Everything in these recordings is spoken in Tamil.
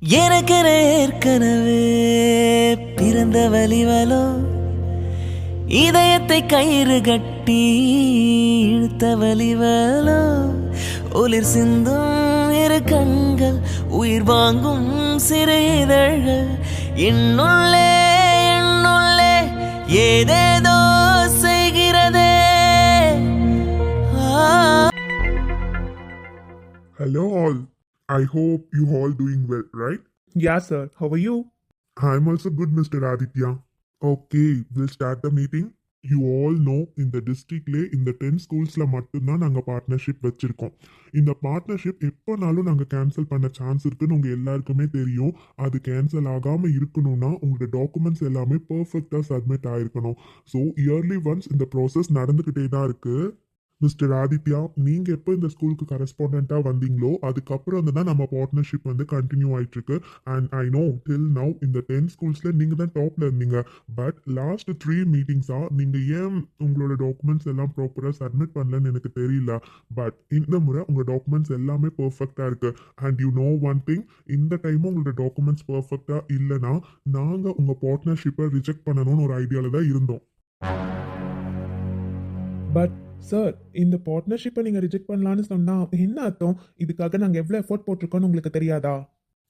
எனக்கென ஏற்கனவே பிறந்த வலிவலோ இதயத்தை கயிறு கட்டி இழுத்த வலிவலோ ஒளிர் சிந்தும் இரு கண்கள் உயிர் வாங்கும் சிறு இதழ்கள் என்னுள்ளே என்னுள்ளே ஏதேதோ செய்கிறதே. Hello all. I hope you all doing well, right? Yeah, sir. How are you? I'm also good, Mr. Aditya. Okay, we'll start the meeting. You all know in the district in the 10 schools மட்டும்தான் நாங்கள் பார்ட்னர்ஷிப் வச்சிருக்கோம். இந்த பார்ட்னர்ஷிப் எப்போனாலும் நாங்கள் கேன்சல் பண்ண சான்ஸ் இருக்குன்னு உங்கள் எல்லாருக்குமே தெரியும். அது கேன்சல் ஆகாமல் இருக்கணும்னா உங்களோட டாக்குமெண்ட்ஸ் எல்லாமே பர்ஃபெக்டாக சப்மிட் ஆயிருக்கணும். ஸோ இயர்லி ஒன்ஸ் இந்த ப்ராசஸ் நடந்துக்கிட்டே தான் இருக்குது. மிஸ்டர் ஆதித்யா, நீங்கள் எப்போ இந்த ஸ்கூலுக்கு கரஸ்பாண்டாக வந்தீங்களோ அதுக்கப்புறம் தான் நம்ம பார்ட்னர்ஷிப் கண்டினியூ ஆகிட்டு இருக்கு. And I know till now இந்த 10 ஸ்கூல்ஸில் நீங்கள் தான் டாப்பில் இருந்தீங்க. பட் லாஸ்ட் 3 மீட்டிங்ஸாக நீங்கள் ஏன் உங்களோட டாக்குமெண்ட்ஸ் எல்லாம் ப்ராப்பராக சப்மிட் பண்ணலன்னு எனக்கு தெரியல. பட் இந்த முறை உங்கள் டாக்குமெண்ட்ஸ் எல்லாமே பர்ஃபெக்டாக இருக்குது. And you know one thing, இந்த டைமும் உங்களோட டாக்குமெண்ட்ஸ் பர்ஃபெக்டாக இல்லைன்னா நாங்கள் உங்கள் பார்ட்னர்ஷிப்பை ரிஜெக்ட் பண்ணணும்னு ஒரு ஐடியாவில் தான் இருந்தோம். பட் சார், இந்த பார்ட்னர்ஷிப்பை நீங்கள் ரிஜெக்ட் பண்ணலான்னு சொன்னால் என்ன அர்த்தம்? இதுக்காக நாங்கள் எவ்வளோ எஃபோர்ட் போட்டிருக்கோன்னு உங்களுக்கு தெரியாதா?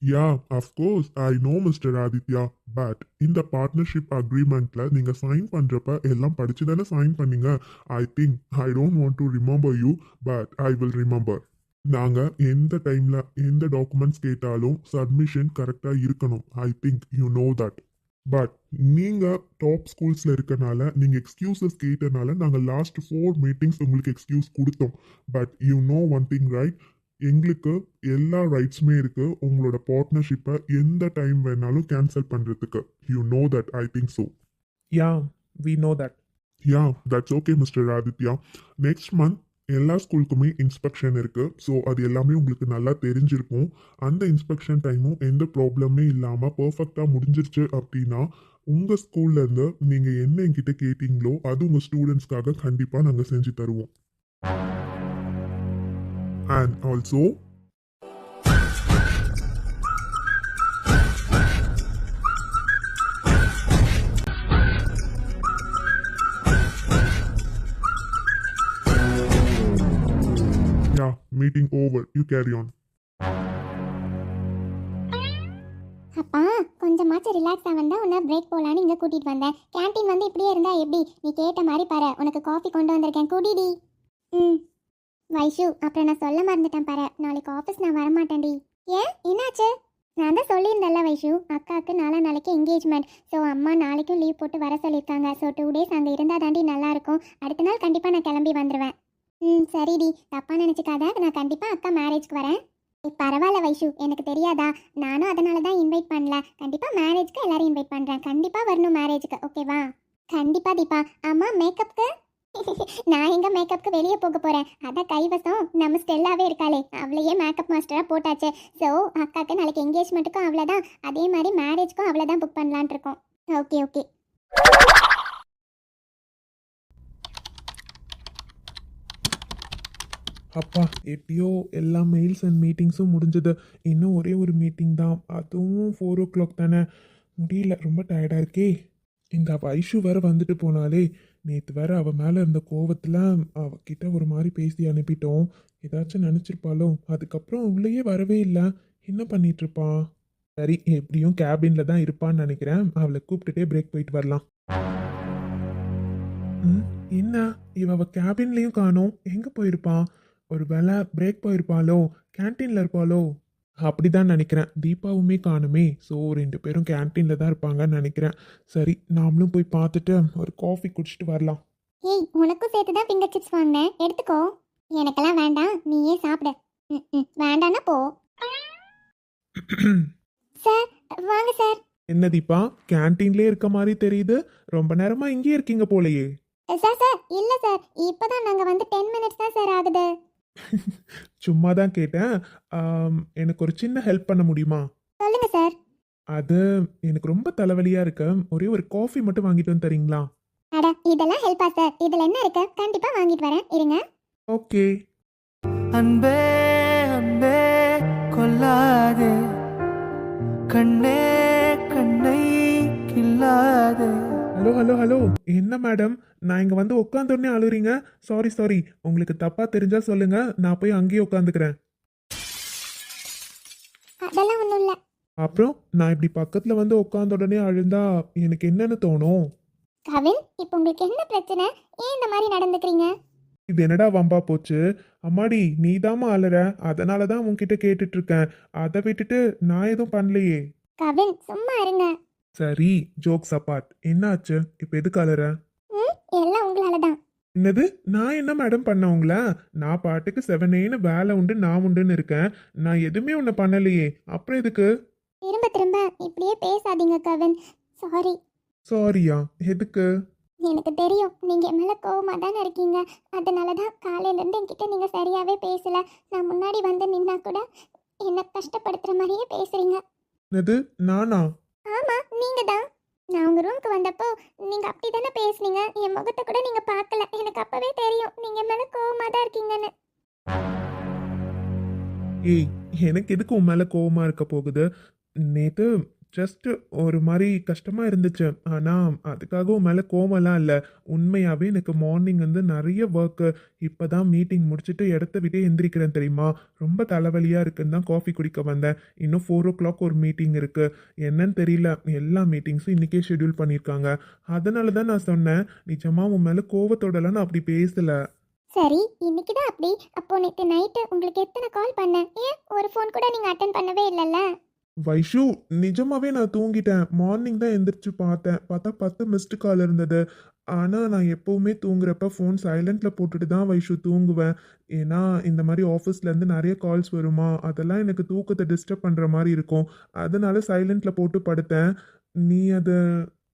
Yeah, of course, I know Mr. Aditya. But இந்த பார்ட்னர்ஷிப் அக்ரிமெண்ட்ல நீங்க சைன் பண்றப்ப எல்லாம் படிச்சு தானே சைன் பண்ணீங்க. I think I don't want to remember you, but I will remember. நாங்க எந்த டைம்ல எந்த டாக்குமெண்ட்ஸ் கேட்டாலும் சப்மிஷன் கரெக்டா இருக்கணும். I think you know that. But நீங்க டாப் ஸ்கூல்ஸ்ல இருக்கனால நீங்க எக்ஸ்கியூசஸ் கேட்டனால நாங்க லாஸ்ட் 4 மீட்டிங்ஸ் உங்களுக்கு எக்ஸ்கியூஸ் கொடுத்தோம். But you know one thing right, எங்களுக்கு எல்லா ரைட்ஸுமே இருக்கு உங்களோட பார்ட்னர்ஷிப்பை எந்த டைம் வேணாலும் கேன்சல் பண்றதுக்கு. You know that. I think so. Yeah, we know that. Yeah, that's okay mister Aditya. Next month எல்லா ஸ்கூலுக்குமே இன்ஸ்பெக்ஷன் இருக்கு. ஸோ அது எல்லாமே உங்களுக்கு நல்லா தெரிஞ்சிருக்கும். அந்த இன்ஸ்பெக்ஷன் டைமும் எந்த ப்ராப்ளமே இல்லாமல் பர்ஃபெக்டாக முடிஞ்சிருச்சு அப்படின்னா உங்கள் ஸ்கூல்லேருந்து நீங்கள் என்ன என்கிட்ட கேட்டீங்களோ அது உங்கள் ஸ்டூடெண்ட்ஸ்க்காக கண்டிப்பாக நாங்கள் செஞ்சு தருவோம். And also meeting over, you carry on. அப்பா, கொஞ்சமாச்சும் ரிலாக்ஸாக வந்தால் உன்னை பிரேக் போகலான்னு இங்கே கூட்டிகிட்டு வந்தேன். கேன்டீன் வந்து இப்படியே இருந்தா எப்படி? நீ கேட்ட மாதிரி பாரு, உனக்கு காஃபி கொண்டு வந்திருக்கேன், குடிடி. வைஷு, அப்புறம் நான் சொல்ல மறந்துட்டேன் பாரு, நாளைக்கு ஆஃபீஸ் நான் வரமாட்டேன்டி. ஏன், என்னாச்சு? நான் தான் சொல்லியிருந்தேன்ல வைஷு, அக்காவுக்கு நாளைக்கு என்கேஜ்மெண்ட். ஸோ அம்மா நாளைக்கும் லீவ் போட்டு வர சொல்லியிருக்காங்க. ஸோ 2 டேஸ் அங்கே இருந்தால் தாண்டி நல்லாயிருக்கும். அடுத்த நாள் கண்டிப்பாக நான் கிளம்பி வந்துடுவேன். சரிடி, தப்பாக நினச்சிக்காத, நான் கண்டிப்பாக அக்கா மேரேஜ்க்கு வரேன். பரவாயில்ல வைஷு, எனக்கு தெரியாதா? நானும் அதனால தான் இன்வைட் பண்ணல. கண்டிப்பாக மேரேஜ்க்கு எல்லாரும் இன்வைட் பண்ணுறேன். கண்டிப்பாக வரணும் மேரேஜுக்கு, ஓகேவா? கண்டிப்பாக தீபா. ஆமாம், மேக்கப்புக்கு நான் எங்கே மேக்கப்புக்கு வெளியே போக போகிறேன். அதான் கைவசம் நம்ம ஸ்டெல்லாவே இருக்காளே, அவளையே மேக்கப் மாஸ்டராக போட்டாச்சு. ஸோ அக்காவுக்கு நாளைக்கு என்கேஜ்மெண்ட்டுக்கும் அவ்வளோதான், அதே மாதிரி மேரேஜ்க்கும் அவ்வளோதான் புக் பண்ணலான் இருக்கோம். Okay okay. அப்பா, எப்படியோ எல்லா மெயில்ஸ் அண்ட் மீட்டிங்ஸும் முடிஞ்சது. இன்னும் ஒரே ஒரு மீட்டிங் தான், அதுவும் 4 o'clock தானே. முடியல, ரொம்ப டயர்டாக இருக்கே. இந்த வைஷு வேற வந்துட்டு போனாலே. நேற்று வேற அவள் மேலே இருந்த கோவத்தில் அவகிட்ட ஒரு மாதிரி பேசி அனுப்பிட்டோம். ஏதாச்சும் நினச்சிருப்பாளோ. அதுக்கப்புறம் உள்ளேயே வரவே இல்லை. என்ன பண்ணிட்டு இருப்பான்? சரி, எப்படியும் கேபினில் தான் இருப்பான்னு நினைக்கிறேன். அவளை கூப்பிட்டுட்டே பிரேக் போயிட்டு வரலாம். என்ன அவள் கேபின்லேயும் காணோம், எங்கே போயிருப்பான்? ஒரு வேளை பிரேக் போயிருப்பாளோ, கேன்டீனில் இருப்பாளோ? அப்படிதான் நினைக்கிறேன். தீபாவுமே காணுமே. ஸோ 2 பேரும் கேன்டீனில் தான் இருப்பாங்கன்னு நினைக்கிறேன். சரி, நாமளும் போய் பார்த்துட்டு ஒரு காஃபி குடிச்சிட்டு வரலாம். ஏய், உனக்கும் சேர்த்து தான் ஃபிங்கர் சிப்ஸ் வாங்கினேன், எடுத்துக்கோ. எனக்கெல்லாம் வேண்டாம், நீயே சாப்பிடு. வேண்டான்னா போ. சார் வாங்க சார். என்ன தீபா, கேன்டீன்லேயே இருக்க மாதிரி தெரியுது. ரொம்ப நேரமாக இங்கேயே இருக்கீங்க போலையே. சார் இல்லை சார், இப்போதான் நாங்கள் வந்து 10 மினிட்ஸ் தான் சார் ஆகுது. சும்மா தான் கேட்டேன். எனக்கு ஒரு சின்ன ஹெல்ப் பண்ண முடியுமா? சொல்லுங்க சார். அது எனக்கு ரொம்ப தலைவலியாக இருக்கு. ஒரே ஒரு காஃபி மட்டும் வாங்கிட்டு வந்து தரீங்களா? அட, இதெல்லாம் ஹெல்ப்பா சார்? இதில் என்ன இருக்கு? கண்டிப்பாக வாங்கிட்டு வரேன், இருங்க. ஓகே. அன்பே அன்பே கொல்லாதே கண்ணே கண்ணை கில்லாதே. ஹலோ ஹலோ ஹலோ, என்ன மேடம், நான் இங்கே வந்து உட்காந்தோடனே அழுறீங்க? சாரி சாரி, உங்களுக்கு தப்பாக தெரிஞ்சா சொல்லுங்க, நான் போய் அங்கேயே உட்காந்துக்கிறேன். அதெல்லாம் ஒன்றும் இல்லை. அப்புறம் நான் இப்படி பக்கத்தில் வந்து உட்காந்த உடனே அழுந்தா எனக்கு என்னன்னு தோணும்? கவின், இப்போ உங்களுக்கு என்ன பிரச்சனை? ஏன் இந்த மாதிரி நடந்துக்கிறீங்க? இது என்னடா வம்பா போச்சு? அம்மாடி நீதாம்மா அழுற, அதனால தான் உன்கிட்ட கேட்டுட்டு இருக்கேன். அதை விட்டுட்டு நான் எதுவும் பண்ணலையே. கவின், சும்மா இருங்க. சரி, ஜோக்ஸ் அப்பார்ட், என்னாச்சு இப்போ? எதுக்கு அழுற? எல்லாம் உங்களால தான். என்னது? நான் என்ன மேடம் பண்ண உங்கள? நான் பாட்டுக்கு 7 வேலை உண்டு நான் உண்டுன்னு இருக்கேன். நான் எதுவுமே ஒன்று பண்ணலையே, அப்புறம் எதுக்கு? திரும்ப திரும்ப இப்படியே பேசாதீங்க கவின். சாரி. சாரியா? எதுக்கு? எனக்கு தெரியும் நீங்கள் என் மேலே கோவமாக தானே இருக்கீங்க. அதனால தான் காலையிலேருந்து என்கிட்ட நீங்கள் சரியாகவே பேசலை. நான் முன்னாடி வந்து நின்னா கூட என்னை கஷ்டப்படுத்துகிற மாதிரியே பேசுகிறீங்க. என்னது? நானா? ஆமாம், நீங்கள் தான். நான் உங்கள் ரூமுக்கு வந்தப்போ நீங்கள் அப்படி தானே பேசுனீங்க. என் முகத்தை கூட நீங்கள் பார்க்கல. எனக்கு அப்போவே தெரியும் நீங்கள் என் மேலே கோவமாக தான் இருக்கீங்கன்னு. ஏய், எனக்கு எதுக்கு உன் மேலே கோவமாக இருக்க போகுது? நேற்று ஜஸ்ட் ஒரு மாதிரி கஷ்டமாக இருந்துச்சு, ஆனால் அதுக்காக உன் மேலே கோவம்லாம் இல்லை. உண்மையாகவே எனக்கு மார்னிங் வந்து நிறைய ஒர்க்கு. இப்போ தான் மீட்டிங் முடிச்சுட்டு இடத்த விட்டே எந்திரிக்கிறேன் தெரியுமா? ரொம்ப தலைவலியாக இருக்குன்னு தான் காஃபி குடிக்க வந்தேன். இன்னும் 4 o'clock ஒரு மீட்டிங் இருக்குது. என்னன்னு தெரியல, எல்லா மீட்டிங்ஸும் இன்றைக்கே ஷெட்யூல் பண்ணியிருக்காங்க. அதனால தான் நான் சொன்னேன், நிஜமாக உன் மேலே கோவத்தோடலாம் நான் அப்படி பேசலை. சரி, இன்னைக்கு தான் அப்படி. அப்போ நேற்று நைட்டு உங்களுக்கு எத்தனை கால் பண்ணேன்? ஏன் ஒரு ஃபோன் கூட நீங்கள் அட்டன் பண்ணவே இல்லைல்ல? வைஷு, நிஜமாவே நான் தூங்கிட்டேன். மார்னிங் தான் எந்திரிச்சு பார்த்தா 10 மிஸ்டு கால் இருந்தது. ஆனால் நான் எப்போவுமே தூங்குறப்ப ஃபோன் சைலண்டில் போட்டுட்டு தான் வைஷு தூங்குவேன். ஏன்னா இந்த மாதிரி ஆஃபீஸ்லேருந்து நிறைய கால்ஸ் வருமா, அதெல்லாம் எனக்கு தூக்கத்தை டிஸ்டர்ப் பண்ணுற மாதிரி இருக்கும். அதனால சைலண்டில் போட்டு படுத்தேன். நீ அதை...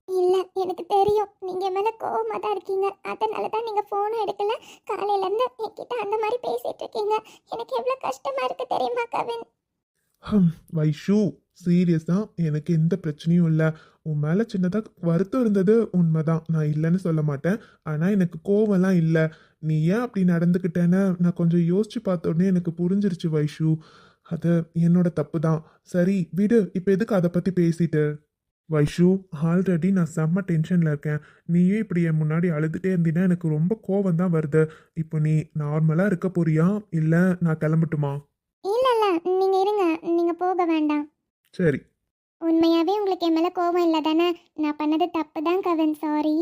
இல்லை, எனக்கு தெரியும் நீங்கள் மேலே கோவமாக தான் இருக்கீங்க. அதனால தான் நீங்கள் ஃபோனும் எடுக்கல. காலையிலேருந்து என்கிட்ட அந்த மாதிரி பேசிகிட்டு இருக்கீங்க. எனக்கு எவ்வளோ கஷ்டமாக இருக்குது தெரியுமா கவின்? வைஷு, சீரியஸாக எனக்கு எந்த பிரச்சனையும் இல்லை. உன் மேலே சின்னதாக வருத்தம் இருந்தது உண்மைதான், நான் இல்லைன்னு சொல்ல மாட்டேன். ஆனால் எனக்கு கோவம்லாம் இல்லை. நீ ஏன் அப்படி நடந்துக்கிட்டேன்னு நான் கொஞ்சம் யோசிச்சு பார்த்த உடனே எனக்கு புரிஞ்சிருச்சு வைஷு. அது என்னோட தப்பு தான். சரி விடு, இப்போ எதுக்கு அதை பற்றி பேசிட்டு? வைஷு, ஆல்ரெடி நான் செம்ம டென்ஷனில் இருக்கேன். நீயே இப்படி என் முன்னாடி அழுதுகிட்டே இருந்தீன்னா எனக்கு ரொம்ப கோவம் தான் வருது. இப்போ நீ நார்மலாக இருக்க போறியா, இல்லை நான் கிளம்பட்டுமா? இல்லை இல்லை, நீங்கள் இருங்க. நீங்கள் போக வேண்டாம். சரி. உண்மையாகவே உங்களுக்கு என் மேலே கோவம் இல்லை தானே? நான் பண்ணது தப்பு தான் கவின். சாரி.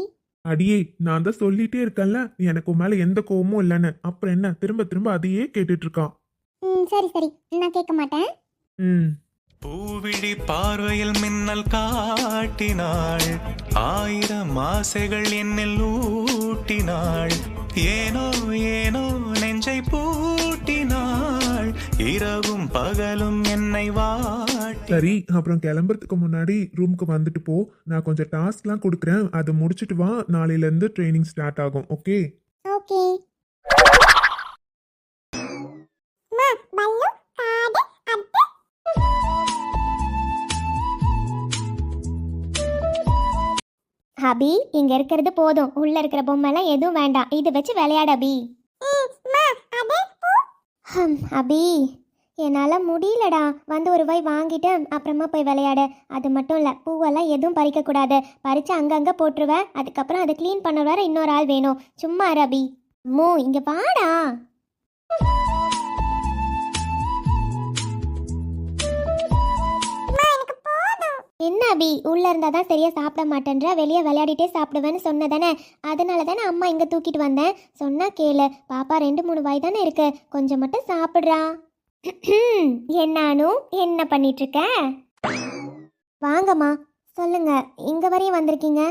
அடியே, நான் தான் சொல்லிட்டே இருக்கேன்ல எனக்கு உன் மேலே எந்த கோவமும் இல்லைன்னு. அப்புறம் என்ன திரும்ப திரும்ப அதையே கேட்டுட்டு இருக்கான்? சரி சரி, நான் கேட்க மாட்டேன். ம். பூவிழி பார்வையில் மின்னல் காட்டினாள், 1000 ஆசைகள் என்னில் ஊட்டினாள், ஏனோ ஏனோ நெஞ்சை பூட்டினாள், இரவும் பகலும் என்னை வாட்டி. சரி, அப்புறம் கிளம்புறதுக்கு முன்னாடி ரூமுக்கு வந்துட்டு போ. நான் கொஞ்சம் டாஸ்க்லாம் கொடுக்குறேன், அதை முடிச்சுட்டு வா. நாளையிலேருந்து ட்ரைனிங் ஸ்டார்ட் ஆகும். ஓகே? ஓகே. அபி, இங்க இருக்கிறது போதும். உள்ள இருக்கிற பொம்மைலாம் எதுவும் வேண்டாம். இது வச்சு விளையாட அபி. அபி, என்னால் முடியலடா. வந்து ஒரு வாய் வாங்கிட்டு அப்புறமா போய் விளையாட. அது மட்டும் இல்லை, பூவெல்லாம் எதுவும் பறிக்கக்கூடாது. பறித்து அங்கங்கே போட்டுருவேன். அதுக்கப்புறம் அதை க்ளீன் பண்ண வேற இன்னொரு ஆள் வேணும். சும்மா இரு அபி. மூ, இங்கே வாடா. என்ன அபி, உள்ளே இருந்தால் தான் சரியாக சாப்பிட மாட்டேன்ற, வெளியே விளையாடிட்டே சாப்பிடுவேன்னு சொன்னதானே? அதனால தானே அம்மா இங்கே தூக்கிட்டு வந்தேன். சொன்னா கேளு. பாப்பா 2-3 வாய் தானே இருக்கு, கொஞ்சம் மட்டும் சாப்பிட்றா. என்னானு என்ன பண்ணிட்டு இருக்க? வாங்கம்மா. சொல்லுங்க, இங்கே வரையும் வந்திருக்கீங்க.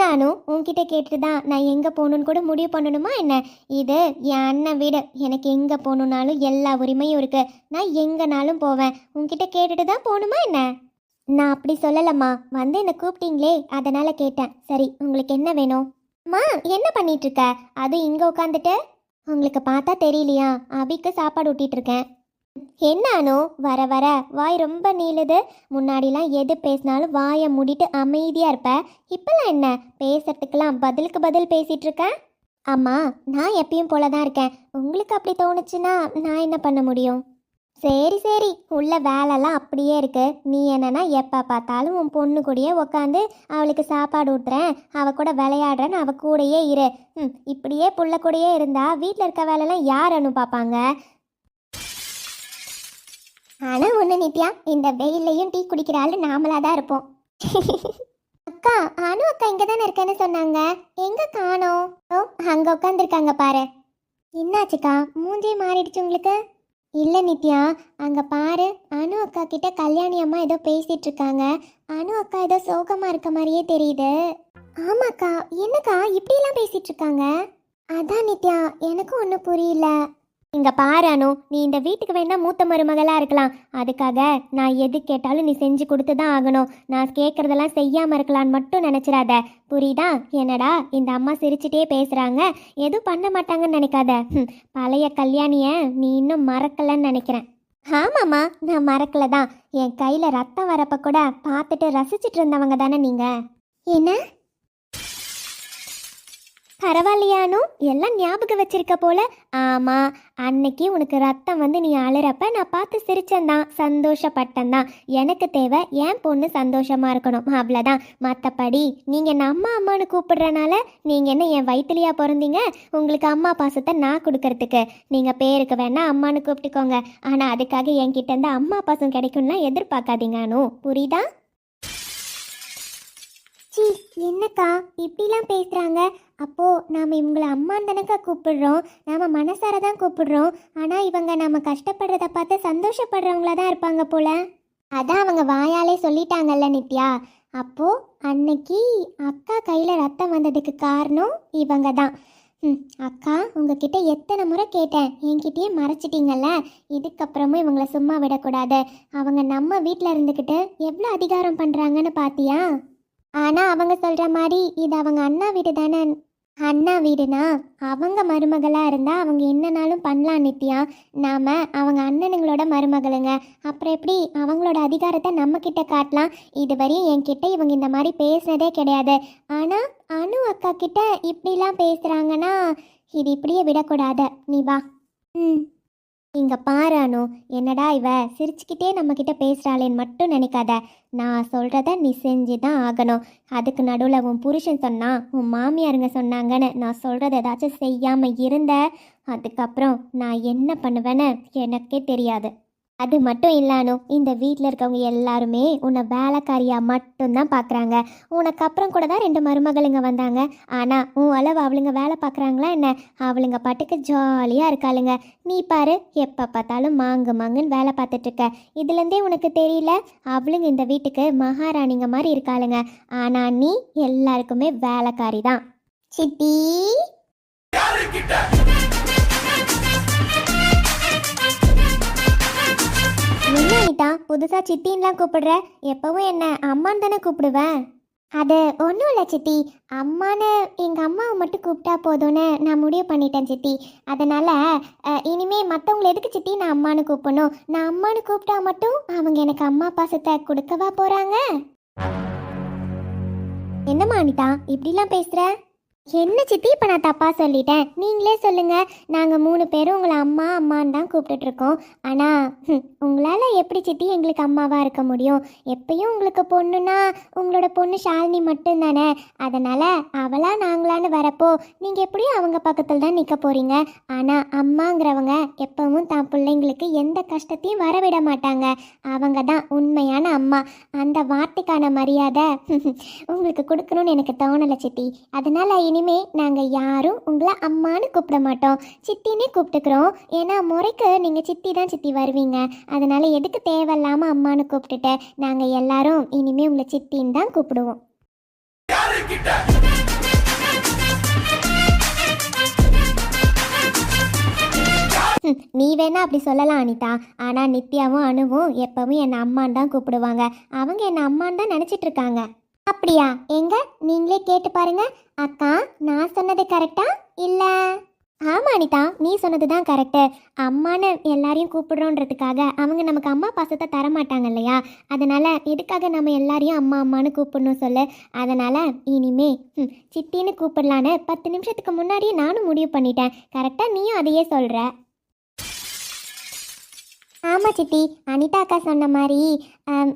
நானும் உன்கிட்ட கேட்டுட்டு தான் நான் எங்கே போகணுன்னு கூட முடிவு பண்ணணுமா என்ன? இது என் அண்ணன் வீடு. எனக்கு எங்கே போகணுன்னாலும் எல்லா உரிமையும் இருக்குது. நான் எங்கேனாலும் போவேன். உன்கிட்ட கேட்டுட்டு தான் போகணுமா என்ன? நான் அப்படி சொல்லலம்மா. வந்து என்னை கூப்பிட்டீங்களே, அதனால் கேட்டேன். சரி, உங்களுக்கு என்ன வேணும்? அம்மா, என்ன பண்ணிட்டு இருக்க? அதுவும் இங்கே உட்காந்துட்டு. உங்களுக்கு பார்த்தா தெரியலையா? அபிக்கு சாப்பாடு ஊட்டிட்டு இருக்கேன். என்னானோ வர வர வாய் ரொம்ப நீளுது. முன்னாடிலாம் எது பேசினாலும் வாயை மூடிட்டு அமைதியாக இருப்ப. இப்போல்லாம் என்ன, பேசுறதுக்கெல்லாம் பதிலுக்கு பதில் பேசிகிட்டு இருக்க? அம்மா, நான் எப்பயும் போல தான் இருக்கேன். உங்களுக்கு அப்படி தோணுச்சுன்னா நான் என்ன பண்ண முடியும்? சரி சரி, உள்ள வேலைலாம் அப்படியே இருக்கு. நீ என்னன்னா எப்போ பார்த்தாலும் உன் பொண்ணு கூடயே உக்காந்து அவளுக்கு சாப்பாடு ஊட்டுறேன், அவ கூட விளையாடுறேன்னு அவ கூடயே இரு. இப்படியே புள்ள கூடயே இருந்தா வீட்டில் இருக்க வேலைலாம் யார் அனு பார்ப்பாங்க? ஆனால் ஒன்று நித்யா, இந்த வெயிலையும் டீ குடிக்கிற ஆள் நாமளாக தான் இருப்போம். அக்கா, அனு அக்கா இங்கே தானே இருக்கேன்னு சொன்னாங்க, எங்கே காணோம்? ஓ, அங்கே உட்காந்துருக்காங்க பாரு. என்னாச்சுக்கா, மூஞ்சே மாறிடுச்சு உங்களுக்கு? இல்லை நித்யா, அங்கே பாரு, அனு அக்கா கிட்ட கல்யாணி அம்மா ஏதோ பேசிட்டு இருக்காங்க. அனு அக்கா ஏதோ சோகமாக இருக்க மாதிரியே தெரியுது. ஆமாக்கா, என்னக்கா இப்படிலாம் பேசிட்டு இருக்காங்க? அதான் நித்யா, எனக்கும் ஒன்றும் புரியல. இங்கே பாரு அனு, நீ இந்த வீட்டுக்கு வேணா மூத்த மருமகளாக இருக்கலாம், அதுக்காக நான் எது கேட்டாலும் நீ செஞ்சு கொடுத்து தான் ஆகணும். நான் கேட்குறதெல்லாம் செய்யாமல் இருக்கலான்னு மட்டும் நினச்சிடாத, புரியுதா? என்னடா இந்த அம்மா சிரிச்சுட்டே பேசுகிறாங்க, எதுவும் பண்ண மாட்டாங்கன்னு நினைக்காத. பழைய கல்யாணியை நீ இன்னும் மறக்கலைன்னு நினைக்கிறேன். ஆமாம்மா, நான் மறக்கலை தான். என் கையில் ரத்தம் வரப்போ கூட பார்த்துட்டு ரசிச்சுட்டு இருந்தவங்க தானே நீங்கள். என்ன? பரவாயில்லையானு, எல்லாம் ஞாபகம் வச்சிருக்க போல. ஆமாம், அன்னைக்கு உனக்கு ரத்தம் வந்து நீ அழுறப்ப நான் பார்த்து சிரிச்சேன்தான், சந்தோஷப்பட்டேன்தான். எனக்கு தேவை என் பொண்ணு சந்தோஷமாக இருக்கணும், அவ்வளோதான். மற்றபடி நீங்கள் என்ன அம்மா அம்மானு கூப்பிடுறனால நீங்கள் என்ன என் வயிற்றுலையா பிறந்தீங்க? உங்களுக்கு அம்மா பாசத்தை நான் கொடுக்கறதுக்கு. நீங்கள் பேருக்கு வேணா அம்மானு கூப்பிட்டுக்கோங்க, ஆனால் அதுக்காக என்கிட்ட இருந்து அம்மா பாசம் கிடைக்கும்லாம் எதிர்பார்க்காதீங்க அனு, புரியுதா? சி, என்னக்கா இப்படிலாம் பேசுகிறாங்க? அப்போது நாம் இவங்களை அம்மான்னு தானக்கா கூப்பிடுறோம், நாம் மனசார தான் கூப்பிடுறோம். ஆனால் இவங்க நம்ம கஷ்டப்படுறத பார்த்து சந்தோஷப்படுறவங்களா தான் இருப்பாங்க போல. அதான் அவங்க வாயாலே சொல்லிட்டாங்கல்ல நித்யா. அப்போது அன்னைக்கு அக்கா கையில் ரத்தம் வந்ததுக்கு காரணம் இவங்க தான். அக்கா, உங்ககிட்ட எத்தனை முறை கேட்டேன், என்கிட்டயே மறைச்சிட்டிங்கல்ல. இதுக்கப்புறமும் இவங்களை சும்மா விடக்கூடாது. அவங்க நம்ம வீட்டில் இருந்துக்கிட்டு எவ்வளோ அதிகாரம் பண்ணுறாங்கன்னு பார்த்தியா? ஆனால் அவங்க சொல்கிற மாதிரி இது அவங்க அண்ணா வீடு தானே. அண்ணா வீடுனா அவங்க மருமகளாக இருந்தால் அவங்க என்னன்னாலும் பண்ணலாம் நித்யா. நாம் அவங்க அண்ணனுங்களோட மருமகளுங்க, அப்புறம் எப்படி அவங்களோட அதிகாரத்தை நம்மக்கிட்ட காட்டலாம்? இதுவரையும் என்கிட்ட இவங்க இந்த மாதிரி பேசுனதே கிடையாது. ஆனால் அனு அக்கா கிட்ட இப்படிலாம் பேசுகிறாங்கன்னா இது இப்படியே விடக்கூடாது. நீ வா. இங்கே பாரு அனு, என்னடா இவ சிரிச்சுக்கிட்டே நம்மக்கிட்ட பேசுகிறாளேன்னு மட்டும் நினைக்காத. நான் சொல்கிறத நீ செஞ்சு தான் ஆகணும். அதுக்கு நடுவில் உன் புருஷன் சொன்னான், உன் மாமியாருங்க சொன்னாங்கன்னு நான் சொல்கிறத ஏதாச்சும் செய்யாமல் இருந்த, அதுக்கப்புறம் நான் என்ன பண்ணுவேன்னு எனக்கே தெரியாது. அது மட்டும் இல்லானோ, இந்த வீட்டில் இருக்கவங்க எல்லாருமே உன்னை வேலைக்காரியாக மட்டும்தான் பார்க்குறாங்க. உனக்கு அப்புறம் கூட தான் 2 மருமகளுங்க வந்தாங்க. ஆனால் உன் அளவு அவளுங்க வேலை பார்க்குறாங்களா என்ன? அவளுங்க பாட்டுக்கு ஜாலியாக இருக்காளுங்க. நீ பாரு, எப்போ பார்த்தாலும் மாங்குன்னு வேலை பார்த்துட்ருக்க. இதுலேருந்தே உனக்கு தெரியல, அவளுங்க இந்த வீட்டுக்கு மகாராணிங்க மாதிரி இருக்காளுங்க. ஆனால் நீ எல்லாருக்குமே வேலைக்காரி தான். சித்தி, என்ன அனிதா புதுசாக சித்தின்லாம் கூப்பிடுற? எப்பவும் என்ன அம்மான்னு தானே கூப்பிடுவேன். அது ஒன்றும் இல்லை சித்தி, அம்மான்னு எங்கள் அம்மாவை மட்டும் கூப்பிட்டா போதும்னு நான் முடிவு பண்ணிட்டேன் சித்தி. அதனால் இனிமேல் மற்றவங்களை எதுக்கு சித்தி நான் அம்மானு கூப்பிடணும்? நான் அம்மானு கூப்பிட்டா மட்டும் அவங்க எனக்கு அம்மா பாசத்தை கொடுக்கவா போகிறாங்க? என்னம்மா அனிதா இப்படிலாம் பேசுகிற? என்ன சித்தி, இப்போ நான் தப்பாக சொல்லிட்டேன்? நீங்களே சொல்லுங்கள். நாங்கள் 3 பேரும் உங்களை அம்மா அம்மான்னு தான் கூப்பிட்டுட்ருக்கோம். ஆனால் உங்களால் எப்படி சித்தி எங்களுக்கு அம்மாவாக இருக்க முடியும்? எப்பயும் உங்களுக்கு பொண்ணுன்னா உங்களோட பொண்ணு ஷாலினி மட்டும்தானே. அதனால் அவளா நாங்களான்னு வரப்போ நீங்கள் எப்படியும் அவங்க பக்கத்தில் தான் நிற்க போகிறீங்க. ஆனால் அம்மாங்கிறவங்க எப்பவும் தான் பிள்ளைங்களுக்கு எந்த கஷ்டத்தையும் வரவிட மாட்டாங்க. அவங்க தான் உண்மையான அம்மா. அந்த வார்த்தைக்கான மரியாதை உங்களுக்கு கொடுக்கணும்னு எனக்கு தோணலை சித்தி. அதனால் இனிமே நாங்கள் யாரும் உங்களை அம்மானு கூப்பிட மாட்டோம், சித்தினே கூப்பிட்டுக்கிறோம். ஏன்னா முறைக்கு நீங்கள் சித்தி தான் சித்தி வருவீங்க. அதனால எதுக்கு தேவையில்லாமல் அம்மானு கூப்பிட்டுட்டு நாங்கள் எல்லாரும் இனிமே உங்களை சித்தின்னு தான் கூப்பிடுவோம். நீ வேணா அப்படி சொல்லலாம் அனிதா, ஆனால் நித்யாவும் அனுவும் எப்பவும் என்னை அம்மான்னு தான் கூப்பிடுவாங்க. அவங்க என்னை அம்மான்னு தான் நினச்சிட்டு இருக்காங்க. அப்படியா? எங்க நீங்களே கேட்டு பாருங்க. அக்கா, நான் சொன்னது கரெக்டா இல்லை? ஆமாம் அனிதா, நீ சொன்னது தான் கரெக்டு. அம்மானு எல்லாரையும் கூப்பிடுறோன்றதுக்காக அவங்க நமக்கு அம்மா பாசத்தை தரமாட்டாங்க இல்லையா? அதனால் எதுக்காக நம்ம எல்லாரையும் அம்மா அம்மானு கூப்பிடணும் சொல்லு. அதனால் இனிமே சித்தின்னு கூப்பிடலான்னு 10 நிமிஷத்துக்கு முன்னாடியே நானும் முடிவு பண்ணிட்டேன். கரெக்டாக நீயும் அதையே சொல்கிற. ஆமாம் சித்தி, அனிதா அக்கா சொன்ன மாதிரி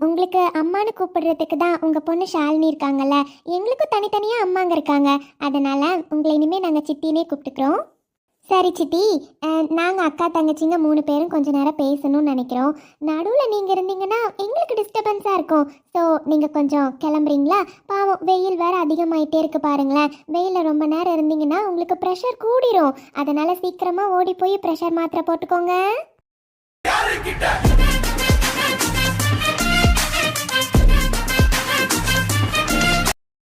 உங்களுக்கு அம்மானு கூப்பிடுறதுக்கு தான் உங்கள் பொண்ணு ஷாலினி இருக்காங்கல்ல, எங்களுக்கும் தனித்தனியாக அம்மாங்க இருக்காங்க. அதனால் உங்களை இனிமேல் நாங்கள் சித்தினே கூப்பிட்டுக்கிறோம். சரி சித்தி, நாங்கள் அக்கா தங்கச்சிங்க 3 பேரும் கொஞ்ச நேரம் பேசணும்னு நினைக்கிறோம். நடுவில் நீங்கள் இருந்தீங்கன்னா எங்களுக்கு டிஸ்டர்பன்ஸாக இருக்கும். ஸோ நீங்கள் கொஞ்சம் கிளம்புறீங்களா? பாவம், வெயில் வேறு அதிகமாயிட்டே இருக்கு பாருங்களேன். வெயிலில் ரொம்ப நேரம் இருந்தீங்கன்னா உங்களுக்கு ப்ரெஷர் கூடிரும். அதனால் சீக்கிரமாக ஓடி போய் ப்ரெஷர் மாத்திரை போட்டுக்கோங்க.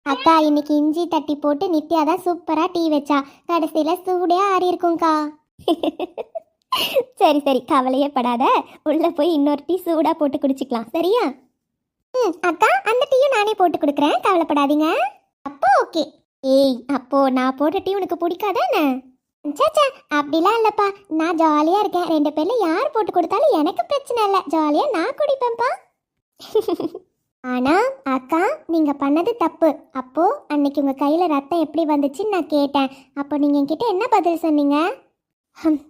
அக்கா இன்னைக்கு இஞ்சி தட்டி போட்டு நித்யா தான் சூப்பராக டீ வச்சா. கடைசியில் சூடே ஆறி இருக்கும்க்கா. சரி சரி, கவலையே படாத. உள்ள போய் இன்னொரு டீ சூடாக போட்டு குடிச்சிக்கலாம், சரியா? அக்கா, அந்த டீயும் நானே போட்டு கொடுக்குறேன், கவலைப்படாதீங்க. அப்போ ஓகே. ஏய், அப்போ நான் போட்ட டீ உனக்கு பிடிக்காதானே? சச்சா, அப்படிலாம் இல்லைப்பா. நான் ஜாலியாக இருக்கேன். 2 பேரில் யார் போட்டு கொடுத்தாலும் எனக்கு பிரச்சனை இல்லை. ஜாலியாக நான் குடிப்பேன்ப்பா. ஆனால் அக்கா, நீங்கள் பண்ணது தப்பு. அப்போது அன்னைக்கு உங்கள் கையில் ரத்தம் எப்படி வந்துச்சுன்னு நான் கேட்டேன். அப்போ நீங்கள் என்கிட்ட என்ன பதில் சொன்னீங்க?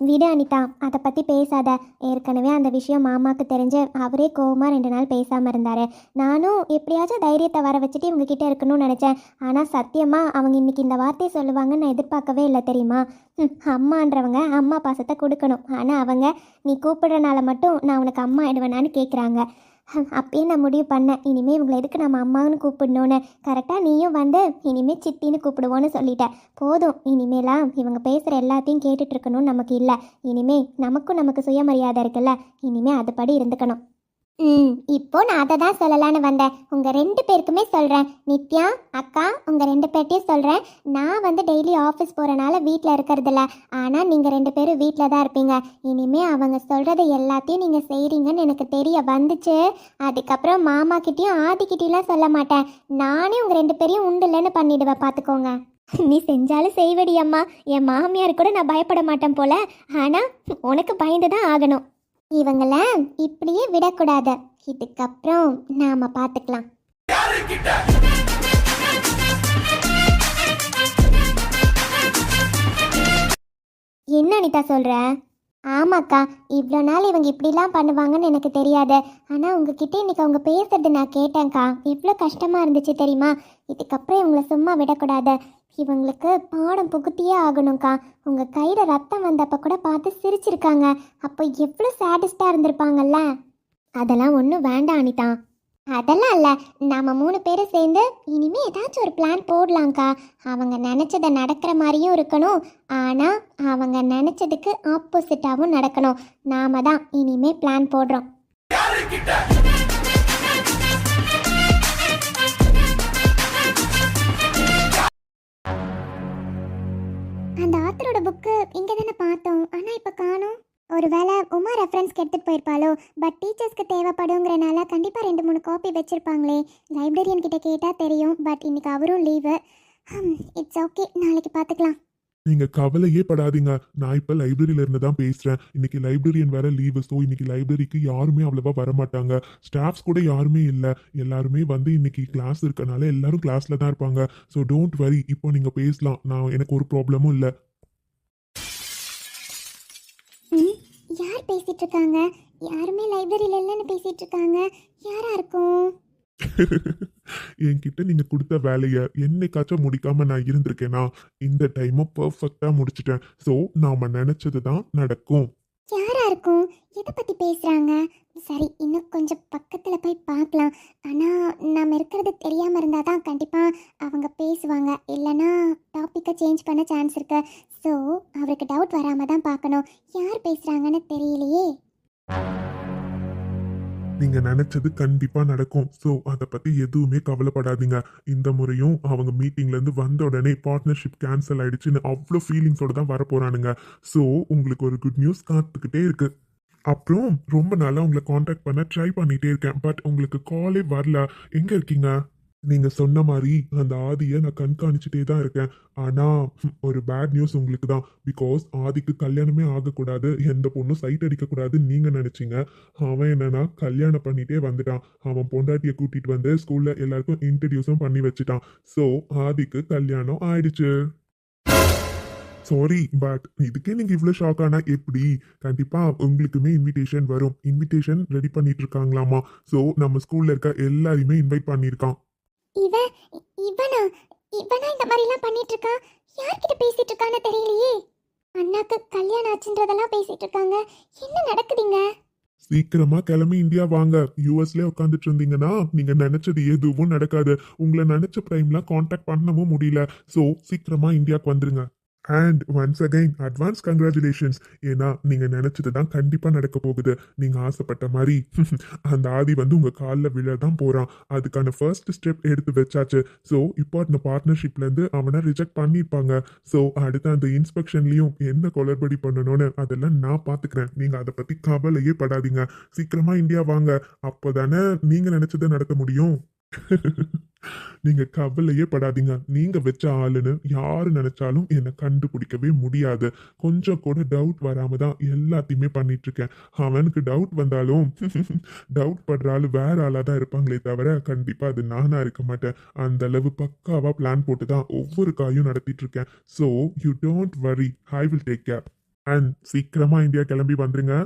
விடு அனிதா, அதை பற்றி பேசாத. ஏற்கனவே அந்த விஷயம் மாமாவுக்கு தெரிஞ்சு அவரே கோவமாக 2 நாள் பேசாமல் இருந்தார். நானும் எப்படியாச்சும் தைரியத்தை வர வச்சுட்டு இவங்ககிட்ட இருக்கணும்னு நினச்சேன். ஆனால் சத்தியமாக அவங்க இன்றைக்கி இந்த வார்த்தையை சொல்லுவாங்கன்னு நான் எதிர்பார்க்கவே இல்லை, தெரியுமா? அம்மான்றவங்க அம்மா பாசத்தை கொடுக்கணும். ஆனால் அவங்க நீ கூப்பிடுறனால மட்டும் நான் உனக்கு அம்மா ஆயிடுவேனான்னு கேட்குறாங்க. அப்பயே நான் முடிவு பண்ணேன், இனிமேல் இவங்களை எதுக்கு நம்ம அம்மாவுன்னு கூப்பிடணுன்னு. கரெக்டாக நீயும் வந்து இனிமேல் சித்தின்னு கூப்பிடுவோன்னு சொல்லிட்டேன். போதும், இனிமேலாம் இவங்க பேசுகிற எல்லாத்தையும் கேட்டுட்டு இருக்கணும்னு நமக்கு இல்லை. இனிமேல் நமக்கு சுயமரியாதை இருக்குல்ல, இனிமேல் அதுபடி இருந்துக்கணும். இப்போ நான் அதை தான் சொல்லலான்னு வந்தேன். உங்கள் 2 பேருக்குமே சொல்கிறேன். நித்யா அக்கா, உங்கள் 2 பேர்ட்டையும் சொல்கிறேன். நான் வந்து டெய்லி ஆஃபீஸ் போகிறனால வீட்டில் இருக்கிறதில்ல. ஆனால் நீங்கள் 2 பேரும் வீட்டில் தான் இருப்பீங்க. இனிமேல் அவங்க சொல்கிறத எல்லாத்தையும் நீங்கள் செய்கிறீங்கன்னு எனக்கு தெரிய வந்துச்சு. அதுக்கப்புறம் மாமா கிட்டேயும் ஆதிக்கிட்டேலாம் சொல்ல மாட்டேன். நானே உங்கள் 2 பேரையும் உண்டுலன்னு பண்ணிடுவேன், பார்த்துக்கோங்க. நீ செஞ்சாலும் செய்வடி அம்மா. என் மாமியார் கூட நான் பயப்பட மாட்டேன் போல. ஆனால் உனக்கு பயந்து தான் ஆகணும். இவங்கள இப்படியே விடக்கூடாது. இதுக்கப்புறம் நாம பார்த்துக்கலாம். என்ன அனிதா சொல்ற? ஆமாக்கா, இவ்வளோ நாள் இவங்க இப்படிலாம் பண்ணுவாங்கன்னு எனக்கு தெரியாது. ஆனால் உங்ககிட்ட இன்னைக்கு அவங்க பேசுறது நான் கேட்டேன்க்கா. எவ்வளோ கஷ்டமாக இருந்துச்சு தெரியுமா? இதுக்கப்புறம் இவங்களை சும்மா விடக்கூடாது. இவங்களுக்கு பாடம் புகுத்தியே ஆகணும்க்கா. உங்கள் கையில் ரத்தம் வந்தப்போ கூட பார்த்து சிரிச்சிருக்காங்க. அப்போ எவ்வளோ சேடிஸ்டாக இருந்திருப்பாங்கல்ல. அதெல்லாம் ஒன்றும் வேண்டாம் அனிதா. அதெல்லாம் இல்லை, நாம் 3 பேரும் சேர்ந்து இனிமேல் ஏதாச்சும் ஒரு பிளான் போடலாங்க்கா. அவங்க நினச்சதை நடக்கிற மாதிரியும் இருக்கணும், ஆனால் அவங்க நினச்சதுக்கு ஆப்போசிட்டாகவும் நடக்கணும். நாம தான் இனிமேல் பிளான் போடுறோம். அந்த ஆத்தரோட புக்கு இங்கே தானே பார்த்தோம், ஆனால் இப்போ காணோம். ஒருவேளை உமா ரெஃபரன்ஸ்க்கு எடுத்துகிட்டு போயிருப்பாளோ. பட் டீச்சர்ஸ்க்கு தேவைப்படுங்கிறனால கண்டிப்பாக 2-3 காப்பி வச்சுருப்பாங்களே. லைப்ரரியன் கிட்ட கேட்டால் தெரியும். பட் இன்னைக்கு அவரும் லீவு. இட்ஸ் ஓகே, நாளைக்கு பார்த்துக்கலாம். நீங்க கவலையே படாதீங்க. நான் இப்ப லைப்ரரியில இருந்து தான் பேசுறேன். இன்னைக்கு லைப்ரரியன் வேற லீவு. ஸோ இன்னைக்கு லைப்ரரிக்கு யாருமே அவ்வளவா வரமாட்டாங்க. ஸ்டாஃப்ஸ் கூட யாருமே இல்லை. எல்லாருமே வந்து இன்னைக்கு கிளாஸ் இருக்கனால எல்லாரும் கிளாஸ்ல தான் இருப்பாங்க. ஸோ டோன்ட் வரி, இப்போ நீங்க பேசலாம். எனக்கு ஒரு ப்ராப்ளமும் இல்லை. யார் பேசிட்டு இருக்காங்க? யாருமே லைப்ரரியில இல்லைன்னு பேசிட்டு இருக்காங்க. யாரா இருக்கும்? என்கிட்ட நீங்க கொடுத்த வேலையை என்னைக்காச்சும் முடிக்காம நான் இருந்திருக்கேனா? இந்த டைமும் பர்ஃபெக்டா முடிச்சிட்டேன். ஸோ நாம நினைச்சது தான் நடக்கும். யாரா இருக்கும்? எதை பத்தி பேசுறாங்க? சரி, இன்னும் கொஞ்சம் பக்கத்துல போய் பார்க்கலாம். ஆனா நாம இருக்கிறது தெரியாம இருந்தாதான் கண்டிப்பா அவங்க பேசுவாங்க. இல்லைன்னா டாபிக்கை சேஞ்ச் பண்ண சான்ஸ் இருக்கு. ஸோ அவருக்கு டவுட் வராம தான் பார்க்கணும். யார் பேசுறாங்கன்னு தெரியலையே. நீங்க நினைச்சது கண்டிப்பா நடக்கும். ஸோ அதை பத்தி எதுவுமே கவலைப்படாதீங்க. இந்த முறையும் அவங்க மீட்டிங்ல இருந்து வந்த உடனே பார்ட்னர்ஷிப் கேன்சல் ஆயிடுச்சுன்னு அவ்வளோ ஃபீலிங்ஸோட தான் வர போறானுங்க. ஸோ உங்களுக்கு ஒரு குட் நியூஸ் காத்துக்கிட்டே இருக்கு. அப்புறம் ரொம்ப நாளா உங்களை காண்டாக்ட் பண்ண ட்ரை பண்ணிட்டே இருக்கேன். பட் உங்களுக்கு காலே வரல. எங்க இருக்கீங்க? நீங்க சொன்ன மாதிரி அந்த ஆதியை நான் கண்காணிச்சுட்டே தான் இருக்கேன். ஆனா ஒரு பேட் நியூஸ் உங்களுக்கு தான். பிகாஸ் ஆதிக்கு கல்யாணமே ஆகக்கூடாது, எந்த பொண்ணும் சைட் அடிக்கக்கூடாதுன்னு நீங்க நினைச்சீங்க. அவன் என்னன்னா கல்யாணம் பண்ணிட்டே வந்துட்டான். அவன் பொண்டாட்டியை கூட்டிட்டு வந்து ஸ்கூல்ல எல்லாருக்கும் இன்ட்ரடியூஸும் பண்ணி வச்சுட்டான். ஸோ ஆதிக்கு கல்யாணம் ஆயிடுச்சு. சாரி பட் இதுக்கே நீங்க இவ்வளவு ஷாக் ஆனா எப்படி? கண்டிப்பா உங்களுக்குமே இன்விடேஷன் வரும். இன்விடேஷன் ரெடி பண்ணிட்டு இருக்காங்களாமா. சோ நம்ம ஸ்கூல்ல இருக்க எல்லாரையுமே இன்வைட் பண்ணிருக்கான். இவன் இவனா இவனா இந்த மாதிரி எல்லாம் பண்ணிட்டு இருக்கா? யார்கிட்ட பேசிட்டு இருக்கான்னு தெரியலையே. அண்ணாக்கு கல்யாணம் ஆச்சுன்றதெல்லாம் பேசிட்டு இருக்காங்க. என்ன நடக்குதுங்க? சீக்கிரமா கிளம்பி இந்தியா வாங்க. யூஎஸ்ல உட்காந்துட்டு இருந்தீங்கன்னா நீங்க நினைச்சது எதுவும் நடக்காது. உங்களை நினைச்ச டைம்ல காண்டாக்ட் பண்ணவும் முடியல. சோ சீக்கிரமா இந்தியாவுக்கு வந்துருங்க. And once again advance congratulations. ஏன்னா நீங்க நினைச்சது தான் கண்டிப்பா நடக்க போகுது. நீங்க ஆசைப்பட்ட மாதிரி அந்த ஆதி வந்து உங்க காலில் விழ தான் போறான். அதுக்கான ஃபர்ஸ்ட் ஸ்டெப் எடுத்து வச்சாச்சு. ஸோ இப்போ அந்த பார்ட்னர்ஷிப்ல இருந்து அவனை ரிஜெக்ட் பண்ணியிருப்பாங்க. ஸோ அடுத்த அந்த இன்ஸ்பெக்ஷன்லயும் என்ன குளறுபடி பண்ணணும்னு அதெல்லாம் நான் பாத்துக்கிறேன். நீங்க அதை பத்தி கவலையே படாதீங்க. சீக்கிரமா இந்தியா வாங்க. அப்போதானே நீங்க நினைச்சதை நடத்த முடியும். நீங்க கவலையே படாதீங்க. நீங்க வச்ச ஆளுன்னு யாரு நினைச்சாலும் என்னை கண்டுபிடிக்கவே முடியாது. கொஞ்சம் கூட டவுட் வராம தான் எல்லாத்தையுமே பண்ணிட்டு இருக்கேன். அவனுக்கு டவுட் வந்தாலும் டவுட் படுற ஆளு வேற ஆளா தான் இருப்பாங்களே தவிர கண்டிப்பா அது நானா இருக்க மாட்டேன். அந்த அளவு பக்காவா பிளான் போட்டு தான் ஒவ்வொரு காயும் நடத்திட்டு இருக்கேன். So you don't worry, I will take care. And சீக்கிரமா இந்தியா கிளம்பி வந்துருங்க.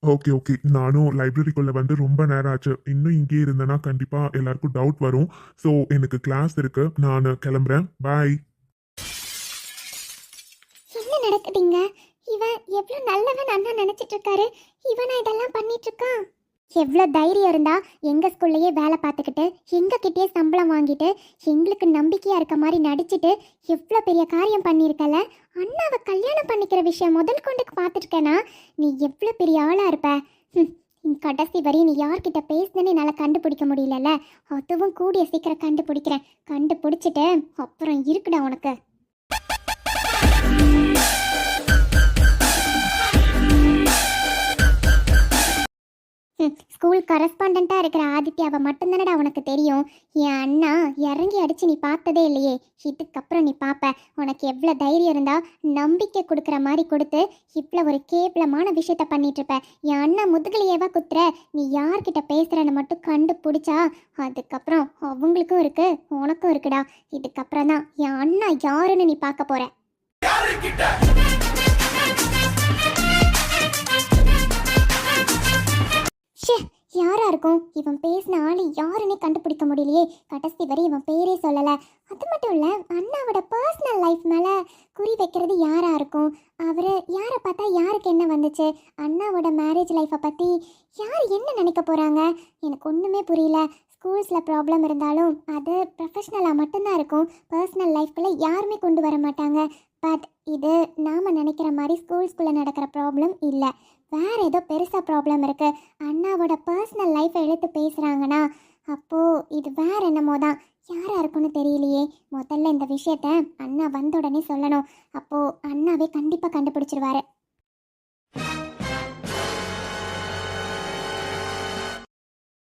ஓகே ஓகே, நானும் லைப்ரரிக்குள்ள வந்து ரொம்ப நேரம் ஆச்சு. இன்னும் இங்கே இருந்தேன்னா கண்டிப்பா எல்லாருக்கும் டவுட் வரும். ஸோ எனக்கு கிளாஸ் இருக்கு, நான் கிளம்புறேன். பாய். என்ன நடக்குதுங்க? இவன் எவ்வளவு நல்லவன் அண்ணா நினைச்சிட்டு இருக்காரு. இவனா இதெல்லாம் பண்ணிட்டு இருக்கான்? எவ்வளோ தைரியம் இருந்தா எங்க ஸ்கூல்லையே வேலை பார்த்துக்கிட்டு எங்க கிட்டயே சம்பளம் வாங்கிட்டு எங்களுக்கு நம்பிக்கையா இருக்க மாதிரி நடிச்சிட்டு எவ்வளோ பெரிய காரியம் பண்ணியிருக்கல. அண்ணாவை கல்யாணம் பண்ணிக்கிற விஷயம் முதல் கொண்டு பார்த்துருக்கேனா? நீ எவ்வளோ பெரிய ஆளா இருப்ப. கடைசி வரை நீ யார்கிட்ட பேசுனேன்னு என்னால் கண்டுபிடிக்க முடியலல்ல. அதுவும் கூடிய சீக்கிரம் கண்டுபிடிக்கிறேன். கண்டுபிடிச்சிட்டு அப்புறம் இருக்குடா உனக்கு. ஸ்கூல் கரஸ்பாண்டண்ட்டாக இருக்கிற ஆதித்யாவை மட்டும்தானடா உனக்கு தெரியும். என் அண்ணா இறங்கி அடித்து நீ பார்த்ததே இல்லையே. இதுக்கப்புறம் நீ பார்ப்ப. உனக்கு எவ்வளோ தைரியம் இருந்தா நம்பிக்கை கொடுக்குற மாதிரி கொடுத்து இவ்வளோ ஒரு கேவலமான விஷயத்த பண்ணிட்டு இருப்ப. என் அண்ணா முதுகலையேவா குத்துற. நீ யார்கிட்ட பேசுகிறன்னு மட்டும் கண்டுபிடிச்சா அதுக்கப்புறம் அவங்களுக்கும் இருக்கு உனக்கும் இருக்குடா. இதுக்கப்புறம் தான் என் அண்ணா யாருன்னு நீ பார்க்க போற. யாரா இருக்கும்? இவன் பேசின ஆளு யாருன்னே கண்டுபிடிக்க முடியலையே. கடைசி வரை இவன் பேரே சொல்லலை. அது மட்டும் இல்லை, அண்ணாவோட பர்சனல் லைஃப் மேலே குறி வைக்கிறது யாரா இருக்கும்? அவர் யாரை பார்த்தா யாருக்கு என்ன வந்துச்சு? அண்ணாவோட மேரேஜ் லைஃப்பை பற்றி யார் என்ன நினைக்க போகிறாங்க? எனக்கு ஒன்றுமே புரியல. ஸ்கூல்ஸில் ப்ராப்ளம் இருந்தாலும் அது ப்ரொஃபஷ்னலாக மட்டும்தான் இருக்கும். பர்சனல் லைஃப்குள்ளே யாருமே கொண்டு வர மாட்டாங்க. பட் இது நாம் நினைக்கிற மாதிரி ஸ்கூல்ஸ்குள்ளே நடக்கிற ப்ராப்ளம் இல்லை. வேறு ஏதோ பெருசாக ப்ராப்ளம் இருக்குது. அண்ணாவோட பர்சனல் லைஃப்பை எடுத்து பேசுகிறாங்கன்னா அப்போது இது வேறு என்னமோ தான். யாராக இருக்குன்னு தெரியலையே. முதல்ல இந்த விஷயத்த அண்ணா வந்த உடனே சொல்லணும். அப்போது அண்ணாவே கண்டிப்பாக கண்டுபிடிச்சிருவாரு.